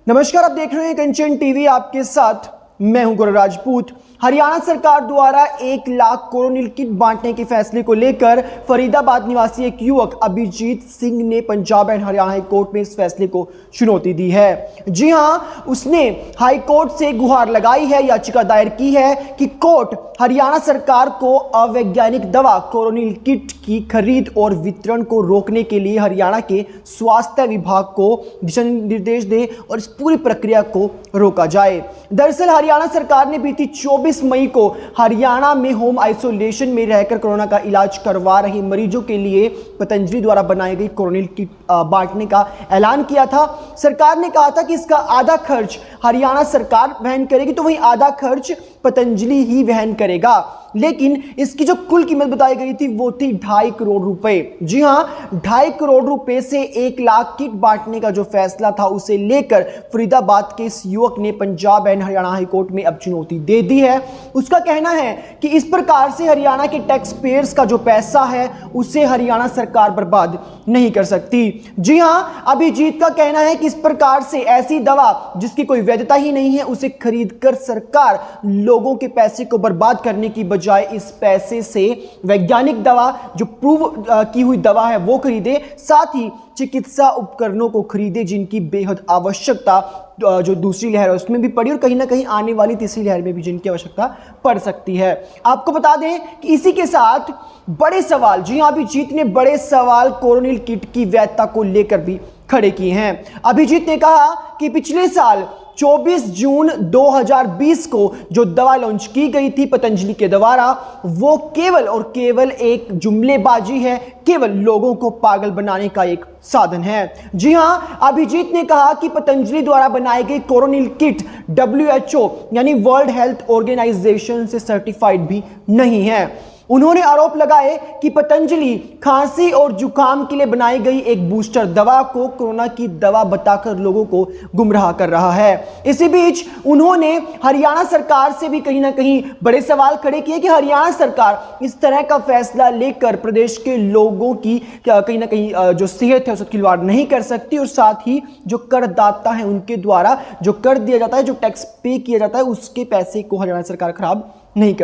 नमस्कार, आप देख रहे हैं कंचन टीवी। आपके साथ मैं हूं गौरव राजपूत। हरियाणा सरकार द्वारा 1 लाख कोरोनिल किट बांटने के फैसले को लेकर फरीदाबाद निवासी एक युवक अभिजीत सिंह ने Punjab and Haryana high court में इस फैसले को चुनौती दी है। जी हां, उसने हाई कोर्ट से गुहार लगाई है, याचिका दायर की है कि कोर्ट हरियाणा सरकार को अवैज्ञानिक दवा कोरोनिल किट की खरीद और वितरण को रोकने के लिए हरियाणा के स्वास्थ्य विभाग को दिशा निर्देश दे और इस पूरी प्रक्रिया को रोका जाए। दरअसल हरियाणा सरकार ने बीती 24 मई को हरियाणा में होम आइसोलेशन में रहकर कोरोना का इलाज करवा रहे मरीजों के लिए पतंजलि द्वारा बनाई गई कोरोनिल किट बांटने का ऐलान किया था। सरकार ने कहा था कि इसका आधा खर्च हरियाणा सरकार वहन करेगी, तो वहीं आधा खर्च पतंजलि ही वहन करेगा। लेकिन इसकी जो कुल कीमत बताई गई थी वो थी 2.5 करोड़ रुपए। जी हां, 2.5 करोड़ रुपए से 1 लाख किट बांटने का जो फैसला था उसे लेकर फरीदाबाद के इस युवक ने Punjab and Haryana high court में अब चुनौती दे दी है। उसका कहना है कि इस प्रकार से हरियाणा के टैक्स पेयर्स का जो पैसा है उसे हरियाणा सरकार बर्बाद नहीं कर सकती। जी हां, अभिजीत का कहना है कि इस प्रकार से ऐसी दवा जिसकी कोई वैधता ही नहीं है उसे खरीदकर सरकार लोगों के पैसे को बर्बाद करने की बजाय इस पैसे से वैज्ञानिक दवा जो प्रूव की हुई दवा है वो खरीदे, साथ ही चिकित्सा उपकरणों को खरीदे जिनकी बेहद आवश्यकता जो दूसरी लहर है उसमें भी पड़ी और कहीं ना कहीं आने वाली तीसरी लहर में भी जिनकी आवश्यकता पड़ सकती है। आपको बता दें कि इसी के साथ बड़े सवाल, जी हां, अभिजीत ने बड़े सवाल कोरोनिल किट की वैधता को लेकर भी खड़े किए हैं। अभिजीत ने कहा कि पिछले साल 24 जून 2020 को जो दवा लॉन्च की गई थी पतंजलि के द्वारा वो केवल और केवल एक जुमलेबाजी है, केवल लोगों को पागल बनाने का एक साधन है। जी हां, अभिजीत ने कहा कि पतंजलि द्वारा बनाई गई कोरोनिल किट WHO यानी वर्ल्ड हेल्थ ऑर्गेनाइजेशन से सर्टिफाइड भी नहीं है। उन्होंने आरोप लगाए कि पतंजलि खांसी और जुकाम के लिए बनाई गई एक बूस्टर दवा को कोरोना की दवा बताकर लोगों को गुमराह कर रहा है। इसी बीच उन्होंने हरियाणा सरकार से भी कहीं ना कहीं बड़े सवाल खड़े किए कि हरियाणा सरकार इस तरह का फैसला लेकर प्रदेश के लोगों की कहीं ना कहीं जो सेहत है उसका खिलवाड़ नहीं कर सकती और साथ ही जो करदाता है उनके द्वारा जो कर दिया जाता है, जो टैक्स पे किया जाता है, उसके पैसे को हरियाणा सरकार खराब नहीं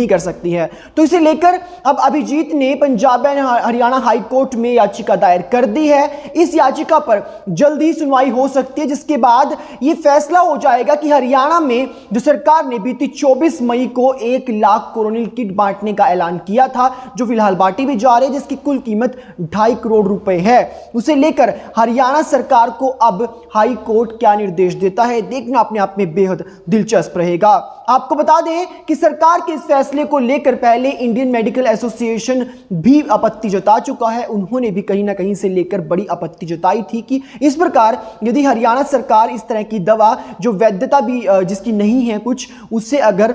कर सकती है। तो इसे लेकर अब अभिजीत ने Punjab and Haryana high court में याचिका दायर कर दी है। इस याचिका पर जल्द ही सुनवाई हो सकती है, जिसके बाद यह फैसला हो जाएगा कि हरियाणा में जो सरकार ने बीती 24 मई को 1 लाख कोरोनिल किट बांटने का ऐलान किया था, जो फिलहाल बांटी भी जा रही है, जिसकी कुल कीमत 2.5 करोड़ रुपए है, उसे लेकर हरियाणा सरकार को अब हाई कोर्ट क्या निर्देश देता है देखना अपने आप में बेहद दिलचस्प रहेगा। आपको बता दें कि सरकार के इस फैसले को लेकर पहले इंडियन मेडिकल एसोसिएशन भी आपत्ति जता चुका है। उन्होंने भी कहीं ना कहीं से लेकर बड़ी आपत्ति जताई थी कि इस प्रकार यदि हरियाणा सरकार इस तरह की दवा जो वैधता भी जिसकी नहीं है कुछ, उससे अगर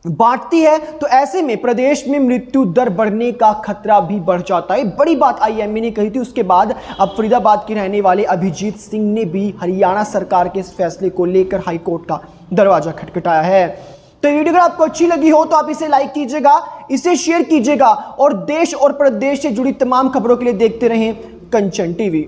बांटती है तो ऐसे में प्रदेश में मृत्यु दर बढ़ने का खतरा भी बढ़ जाता है। बड़ी बात IMA ने कही थी। उसके बाद अब फरीदाबाद के रहने वाले अभिजीत सिंह ने भी हरियाणा सरकार के इस फैसले को लेकर हाई कोर्ट का दरवाजा खटखटाया है। तो वीडियो अगर आपको अच्छी लगी हो तो आप इसे लाइक कीजिएगा, इसे शेयर कीजिएगा और देश और प्रदेश से जुड़ी तमाम खबरों के लिए देखते रहें कंचन टीवी।